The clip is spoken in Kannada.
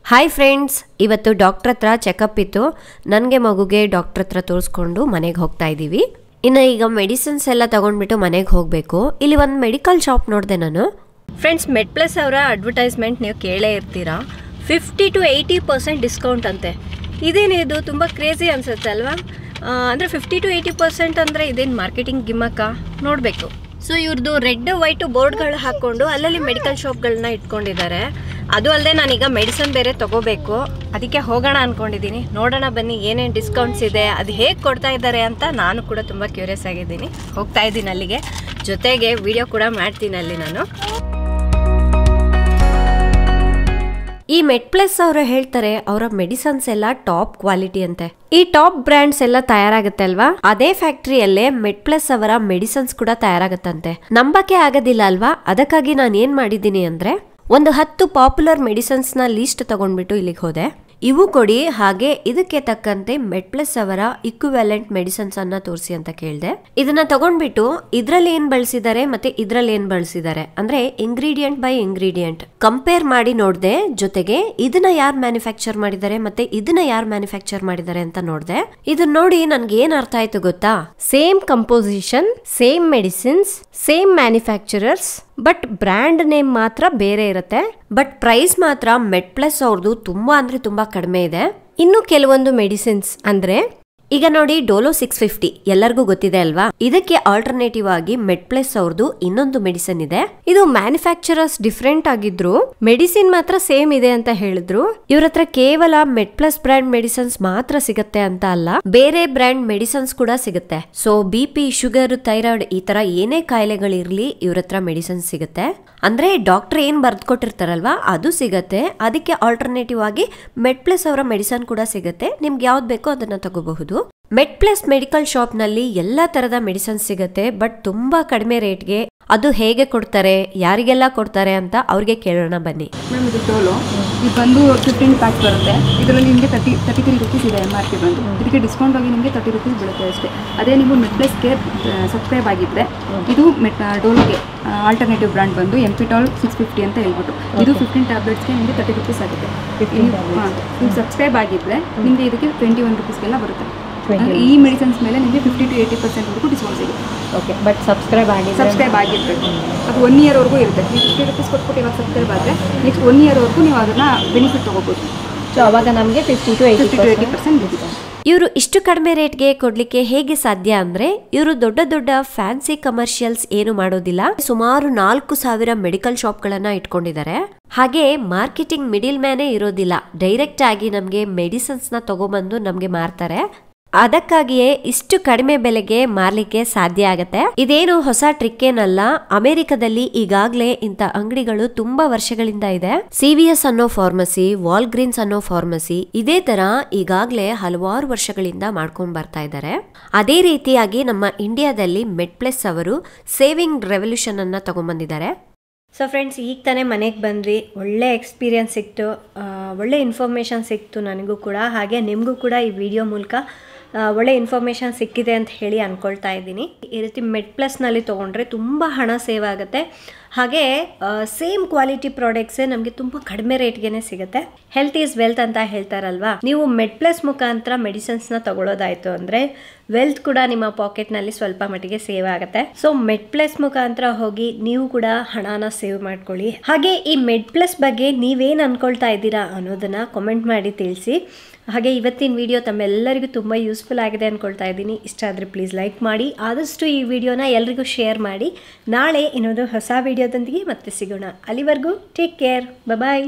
ಹಾಯ್ ಫ್ರೆಂಡ್ಸ್, ಇವತ್ತು ಡಾಕ್ಟರ್ ಹತ್ರ ಚೆಕಪ್ ಇತ್ತು. ನನಗೆ ಮಗುಗೆ ಡಾಕ್ಟರ್ ಹತ್ರ ತೋರಿಸ್ಕೊಂಡು ಮನೆಗೆ ಹೋಗ್ತಾ ಇದ್ದೀವಿ. ಇನ್ನು ಈಗ ಮೆಡಿಸಿನ್ಸ್ ಎಲ್ಲ ತಗೊಂಡ್ಬಿಟ್ಟು ಮನೆಗೆ ಹೋಗಬೇಕು. ಇಲ್ಲಿ ಒಂದು ಮೆಡಿಕಲ್ ಶಾಪ್ ನೋಡಿದೆ ನಾನು. ಫ್ರೆಂಡ್ಸ್, ಮೆಡ್ಪ್ಲಸ್ ಅವರ ಅಡ್ವರ್ಟೈಸ್ಮೆಂಟ್ ನೀವು ಕೇಳೇ ಇರ್ತೀರಾ. 50 to 80% ಡಿಸ್ಕೌಂಟ್ ಅಂತೆ. ಇದೇನಿದು ತುಂಬ ಕ್ರೇಜಿ ಅನ್ಸುತ್ತೆ ಅಲ್ವಾ? ಅಂದರೆ 50 to 80% ಅಂದರೆ ಇದೇನು ಮಾರ್ಕೆಟಿಂಗ್ ಗಿಮ್ಮಕ್ಕ ನೋಡಬೇಕು. ಸೊ ಇವ್ರದ್ದು ರೆಡ್ ವೈಟ್ ಬೋರ್ಡ್ಗಳು ಹಾಕ್ಕೊಂಡು ಅಲ್ಲಲ್ಲಿ ಮೆಡಿಕಲ್ ಶಾಪ್ಗಳನ್ನ ಇಟ್ಕೊಂಡಿದ್ದಾರೆ. ಅದು ಅಲ್ಲದೆ ನಾನೀಗ ಮೆಡಿಸನ್ ಬೇರೆ ತಗೋಬೇಕು, ಅದಕ್ಕೆ ಹೋಗೋಣ ಅಂದ್ಕೊಂಡಿದ್ದೀನಿ. ನೋಡೋಣ ಬನ್ನಿ ಏನೇನು ಡಿಸ್ಕೌಂಟ್ಸ್ ಇದೆ, ಅದು ಹೇಗೆ ಕೊಡ್ತಾ ಇದ್ದಾರೆ ಅಂತ ನಾನು ಕೂಡ ತುಂಬ ಕ್ಯೂರಿಯಸ್ ಆಗಿದ್ದೀನಿ. ಹೋಗ್ತಾ ಇದ್ದೀನಿ ಅಲ್ಲಿಗೆ, ಜೊತೆಗೆ ವಿಡಿಯೋ ಕೂಡ ಮಾಡ್ತೀನಿ ಅಲ್ಲಿ ನಾನು. ಈ ಮೆಡ್ಪ್ಲಸ್ ಅವರು ಹೇಳ್ತಾರೆ ಅವರ ಮೆಡಿಸನ್ಸ್ ಎಲ್ಲ ಟಾಪ್ ಕ್ವಾಲಿಟಿ ಅಂತೆ. ಈ ಟಾಪ್ ಬ್ರ್ಯಾಂಡ್ಸ್ ಎಲ್ಲ ತಯಾರಾಗುತ್ತೆ ಅಲ್ವಾ, ಅದೇ ಫ್ಯಾಕ್ಟರಿಯಲ್ಲೇ ಮೆಡ್ಪ್ಲಸ್ ಅವರ ಮೆಡಿಸನ್ಸ್ ಕೂಡ ತಯಾರಾಗುತ್ತಂತೆ. ನಂಬಕ್ಕೆ ಆಗೋದಿಲ್ಲ ಅಲ್ವಾ? ಅದಕ್ಕಾಗಿ ನಾನು ಏನ್ ಮಾಡಿದ್ದೀನಿ ಅಂದ್ರೆ ಒಂದು 10 ಪಾಪ್ಯುಲರ್ ಮೆಡಿಸನ್ಸ್ ನ ಲಿಸ್ಟ್ ತಗೊಂಡ್ಬಿಟ್ಟು ಇಲ್ಲಿಗೆ ಹೋದೆ. ಇವು ಕೊಡಿ, ಹಾಗೆ ಇದಕ್ಕೆ ತಕ್ಕಂತೆ ಮೆಡ್ಪ್ಲಸ್ ಅವರ ಇಕ್ವಿವೆಲೆಂಟ್ ಮೆಡಿಸನ್ಸ್ ಅನ್ನ ತೋರಿಸಿ ಅಂತ ಕೇಳಿದೆ. ಇದನ್ನ ತಗೊಂಡ್ಬಿಟ್ಟು ಇದ್ರಲ್ಲಿ ಏನ್ ಬಳಸಿದ್ದಾರೆ ಮತ್ತೆ ಇದ್ರಲ್ಲಿ ಏನ್ ಬಳಸಿದ್ದಾರೆ ಅಂದ್ರೆ ಇಂಗ್ರೀಡಿಯೆಂಟ್ ಬೈ ಇಂಗ್ರೀಡಿಯೆಂಟ್ ಕಂಪೇರ್ ಮಾಡಿ ನೋಡ್ದೆ. ಜೊತೆಗೆ ಇದನ್ನ ಯಾರು ಮ್ಯಾನುಫ್ಯಾಕ್ಚರ್ ಮಾಡಿದ್ದಾರೆ ಮತ್ತೆ ಇದನ್ನ ಯಾರು ಮ್ಯಾನುಫ್ಯಾಕ್ಚರ್ ಮಾಡಿದ್ದಾರೆ ಅಂತ ನೋಡ್ದೆ. ಇದನ್ನ ನೋಡಿ ನನ್ಗೆ ಏನ್ ಅರ್ಥ ಆಯ್ತು ಗೊತ್ತಾ? Same composition, same medicines, same manufacturers, but brand name ಮಾತ್ರ ಬೇರೆ ಇರುತ್ತೆ. ಬಟ್ ಪ್ರೈಸ್ ಮಾತ್ರ ಮೆಡ್ಪ್ಲಸ್ ಅವ್ರದ್ದು ತುಂಬಾ ಅಂದ್ರೆ ತುಂಬಾ ಕಡಿಮೆ ಇದೆ. ಇನ್ನು ಕೆಲವೊಂದು ಮೆಡಿಸಿನ್ಸ್ ಅಂದ್ರೆ ಈಗ ನೋಡಿ ಡೋಲೋ 650 ಎಲ್ಲರಿಗೂ ಗೊತ್ತಿದೆ ಅಲ್ವಾ? ಇದಕ್ಕೆ ಆಲ್ಟರ್ನೇಟಿವ್ ಆಗಿ ಮೆಡ್ಪ್ಲಸ್ ಅವ್ರದ್ದು ಇನ್ನೊಂದು ಮೆಡಿಸಿನ್ ಇದೆ. ಇದು ಮ್ಯಾನುಫ್ಯಾಕ್ಚರರ್ಸ್ ಡಿಫ್ರೆಂಟ್ ಆಗಿದ್ರು ಮೆಡಿಸಿನ್ ಮಾತ್ರ ಸೇಮ್ ಇದೆ ಅಂತ ಹೇಳಿದ್ರು. ಇವ್ರ ಹತ್ರ ಕೇವಲ ಮೆಡ್ಪ್ಲಸ್ ಬ್ರ್ಯಾಂಡ್ ಮೆಡಿಸಿನ್ಸ್ ಮಾತ್ರ ಸಿಗುತ್ತೆ ಅಂತ ಅಲ್ಲ, ಬೇರೆ ಬ್ರ್ಯಾಂಡ್ ಮೆಡಿಸಿನ್ಸ್ ಕೂಡ ಸಿಗುತ್ತೆ. ಸೊ BP, ಶುಗರ್, ಥೈರಾಯ್ಡ್ ಈ ತರ ಏನೇ ಕಾಯಿಲೆಗಳಿರ್ಲಿ ಇವ್ರ ಹತ್ರ ಮೆಡಿಸಿನ್ಸ್ ಸಿಗುತ್ತೆ. ಅಂದ್ರೆ ಡಾಕ್ಟರ್ ಏನ್ ಬರ್ದ್ಕೊಟ್ಟಿರ್ತಾರಲ್ವಾ ಅದು ಸಿಗತ್ತೆ. ಅದಕ್ಕೆ ಆಲ್ಟರ್ನೇಟಿವ್ ಆಗಿ ಮೆಡ್ಪ್ಲಸ್ ಅವರ ಮೆಡಿಸಿನ್ ಕೂಡ ಸಿಗುತ್ತೆ. ನಿಮ್ಗೆ ಯಾವ್ದು ಬೇಕೋ ಅದನ್ನ ತಗೋಬಹುದು. ಮೆಡ್ಪ್ಲಸ್ ಮೆಡಿಕಲ್ ಶಾಪ್ ನಲ್ಲಿ ಎಲ್ಲಾ ತರದ ಮೆಡಿಸಿನ್ಸ್ ಸಿಗುತ್ತೆ, ಬಟ್ ತುಂಬಾ ಕಡಿಮೆ ರೇಟ್ಗೆ. ಅದು ಹೇಗೆ ಕೊಡ್ತಾರೆ, ಯಾರಿಗೆಲ್ಲ ಕೊಡ್ತಾರೆ ಅಂತ ಅವ್ರಿಗೆ ಕೇಳೋಣ ಬನ್ನಿ. ಮೇಡಮ್, ಇದು ಡೋಲೋ ಇದು ಬಂದು 15 ಪ್ಯಾಕ್ ಬರುತ್ತೆ. ಇದರಲ್ಲಿ ನಿಮಗೆ 33 ರುಪೀಸ್ ಇದೆ MRP ಬಂದು. ಇದಕ್ಕೆ ಡಿಸ್ಕೌಂಟ್ ಆಗಿ ನಿಮಗೆ 30 ರುಪೀಸ್ ಬೀಳುತ್ತೆ ಅಷ್ಟೇ. ಅದೇ ನೀವು ಮೆಡ್ಪ್ಲಸ್ ಕೇರ್ ಸಬ್ಸ್ಕ್ರೈಬ್ ಆಗಿದ್ದರೆ ಇದು ಡೋಲೋಗೆ ಆಲ್ಟರ್ನೇಟಿವ್ ಬ್ರ್ಯಾಂಡ್ ಬಂದು ಎಂಪಿಟಾಲ್ 650 ಅಂತ ಹೇಳ್ಬಿಟ್ಟು ಇದು 15 ಟ್ಯಾಬ್ಲೆಟ್ಸ್ಗೆ ನಿಮಗೆ 30 ರುಪೀಸ್ ಆಗುತ್ತೆ. ನೀವು ಸಬ್ಸ್ಕ್ರೈಬ್ ಆಗಿದ್ದರೆ ನಿಮಗೆ ಇದಕ್ಕೆ 21 ರುಪೀಸ್ಗೆಲ್ಲ ಬರುತ್ತೆ. ಈ ಮೆಡಿಸಿನ್ಸ್ ಮೇಲೆ ನಿಮಗೆ 50 to 80% ವರೆಗೂ ಡಿಸ್ಕೌಂಟ್ ಸಿಗುತ್ತೆ. ಓಕೆ, ಬಟ್ ಸಬ್ಸ್ಕ್ರೈಬ್ ಆಗಿರಬೇಕು. ಅದು 1 year ವರೆಗೂ ಇರುತ್ತೆ. 50 ರುಪೀಸ್ ಕೊಟ್ಬಿಟ್ಟು ಇವಾಗ ಸಬ್ಸ್ಕ್ರೈಬ್ ಆದರೆ ನೆಕ್ಸ್ಟ್ 1 year ವರೆಗೂ ನೀವು ಅದನ್ನು ಬೆನಿಫಿಟ್ ತೊಗೋಬೋದು. ಸೊ ಅವಾಗ ನಮಗೆ 50 to 80% ಸಿಗುತ್ತೆ. ಇವರು ಇಷ್ಟು ಕಡಿಮೆ ರೇಟ್ಗೆ ಕೊಡ್ಲಿಕ್ಕೆ ಹೇಗೆ ಸಾಧ್ಯ ಅಂದ್ರೆ ಇವರು ದೊಡ್ಡ ದೊಡ್ಡ ಫ್ಯಾನ್ಸಿ ಕಮರ್ಷಿಯಲ್ಸ್ ಏನು ಮಾಡೋದಿಲ್ಲ. ಸುಮಾರು 4000 ಮೆಡಿಕಲ್ ಶಾಪ್ ಗಳನ್ನ ಇಟ್ಕೊಂಡಿದ್ದಾರೆ. ಹಾಗೆ ಮಾರ್ಕೆಟಿಂಗ್ ಮಿಡಿಲ್ ಮ್ಯಾನೇ ಇರೋದಿಲ್ಲ. ಡೈರೆಕ್ಟ್ ಆಗಿ ನಮ್ಗೆ ಮೆಡಿಸಿನ್ಸ್ ನ ತಗೊಬಂದು ನಮ್ಗೆ ಮಾರ್ತಾರೆ. ಅದಕ್ಕಾಗಿಯೇ ಇಷ್ಟು ಕಡಿಮೆ ಬೆಲೆಗೆ ಮಾರ್ಲಿಕ್ಕೆ ಸಾಧ್ಯ ಆಗತ್ತೆ. ಇದೇನು ಹೊಸ ಟ್ರಿಕ್ ಏನಲ್ಲ. ಅಮೆರಿಕದಲ್ಲಿ ಈಗಾಗ್ಲೇ ಇಂತ ಅಂಗಡಿಗಳು ತುಂಬಾ ವರ್ಷಗಳಿಂದ ಇದೆ. CVS ಅನ್ನೋ ಫಾರ್ಮಸಿ, ವಾಲ್ಗ್ರೀನ್ಸ್ ಅನ್ನೋ ಫಾರ್ಮಸಿ ಇದೇ ತರ ಈಗಾಗ್ಲೇ ಹಲವಾರು ವರ್ಷಗಳಿಂದ ಮಾಡ್ಕೊಂಡ್ ಬರ್ತಾ ಇದ್ದಾರೆ. ಅದೇ ರೀತಿಯಾಗಿ ನಮ್ಮ ಇಂಡಿಯಾದಲ್ಲಿ ಮೆಡ್ಪ್ಲಸ್ ಅವರು ಸೇವಿಂಗ್ ರೆವಲ್ಯೂಷನ್ ಅನ್ನ ತಗೊಂಡ್ಬಂದಿದ್ದಾರೆ. ಸೊ ಫ್ರೆಂಡ್ಸ್, ಈಗ ತಾನೇ ಮನೆಗೆ ಬಂದ್ವಿ. ಒಳ್ಳೆ ಎಕ್ಸ್ಪೀರಿಯನ್ಸ್ ಸಿಕ್ತು, ಒಳ್ಳೆ ಇನ್ಫಾರ್ಮೇಷನ್ ಸಿಕ್ತು ನನಗೂ ಕೂಡ, ಹಾಗೆ ನಿಮಗೂ ಕೂಡ ಈ ವಿಡಿಯೋ ಮೂಲಕ ಒಳ್ಳೆ ಇನ್ಫಾರ್ಮೇಷನ್ ಸಿಕ್ಕಿದೆ ಅಂತ ಹೇಳಿ ಅಂದ್ಕೊಳ್ತಾ ಇದ್ದೀನಿ. ಈ ರೀತಿ ಮೆಡ್ಪ್ಲಸ್ನಲ್ಲಿ ತೊಗೊಂಡ್ರೆ ತುಂಬ ಹಣ ಸೇವ್ ಆಗುತ್ತೆ. ಹಾಗೆ ಸೇಮ್ ಕ್ವಾಲಿಟಿ ಪ್ರಾಡಕ್ಟ್ಸೇ ನಮಗೆ ತುಂಬ ಕಡಿಮೆ ರೇಟ್ಗೆ ಸಿಗುತ್ತೆ. ಹೆಲ್ತ್ ಈಸ್ ವೆಲ್ತ್ ಅಂತ ಹೇಳ್ತಾರಲ್ವಾ, ನೀವು ಮೆಡ್ಪ್ಲಸ್ ಮುಖಾಂತರ ಮೆಡಿಸಿನ್ಸ್ನ ತಗೊಳ್ಳೋದಾಯಿತು ಅಂದರೆ ವೆಲ್ತ್ ಕೂಡ ನಿಮ್ಮ ಪಾಕೆಟ್ನಲ್ಲಿ ಸ್ವಲ್ಪ ಮಟ್ಟಿಗೆ ಸೇವ್ ಆಗುತ್ತೆ. ಸೊ ಮೆಡ್ಪ್ಲಸ್ ಮುಖಾಂತರ ಹೋಗಿ ನೀವು ಕೂಡ ಹಣನ ಸೇವ್ ಮಾಡ್ಕೊಳ್ಳಿ. ಹಾಗೆ ಈ ಮೆಡ್ಪ್ಲಸ್ ಬಗ್ಗೆ ನೀವೇನು ಅಂದ್ಕೊಳ್ತಾ ಇದ್ದೀರಾ ಅನ್ನೋದನ್ನು ಕಾಮೆಂಟ್ ಮಾಡಿ ತಿಳಿಸಿ. ಹಾಗೆ ಇವತ್ತಿನ ವಿಡಿಯೋ ತಮ್ಮೆಲ್ಲರಿಗೂ ತುಂಬ ಯೂಸ್ಫುಲ್ ಆಗಿದೆ ಅಂದ್ಕೊಳ್ತಾ ಇದ್ದೀನಿ. ಇಷ್ಟ ಆದರೆ ಪ್ಲೀಸ್ ಲೈಕ್ ಮಾಡಿ, ಆದಷ್ಟು ಈ ವಿಡಿಯೋನ ಎಲ್ರಿಗೂ ಶೇರ್ ಮಾಡಿ. ನಾಳೆ ಇನ್ನೊಂದು ಹೊಸ ವಿಡಿಯೋದೊಂದಿಗೆ ಮತ್ತೆ ಸಿಗೋಣ. ಅಲ್ಲಿವರೆಗೂ ಟೇಕ್ ಕೇರ್, ಬಾಯ್.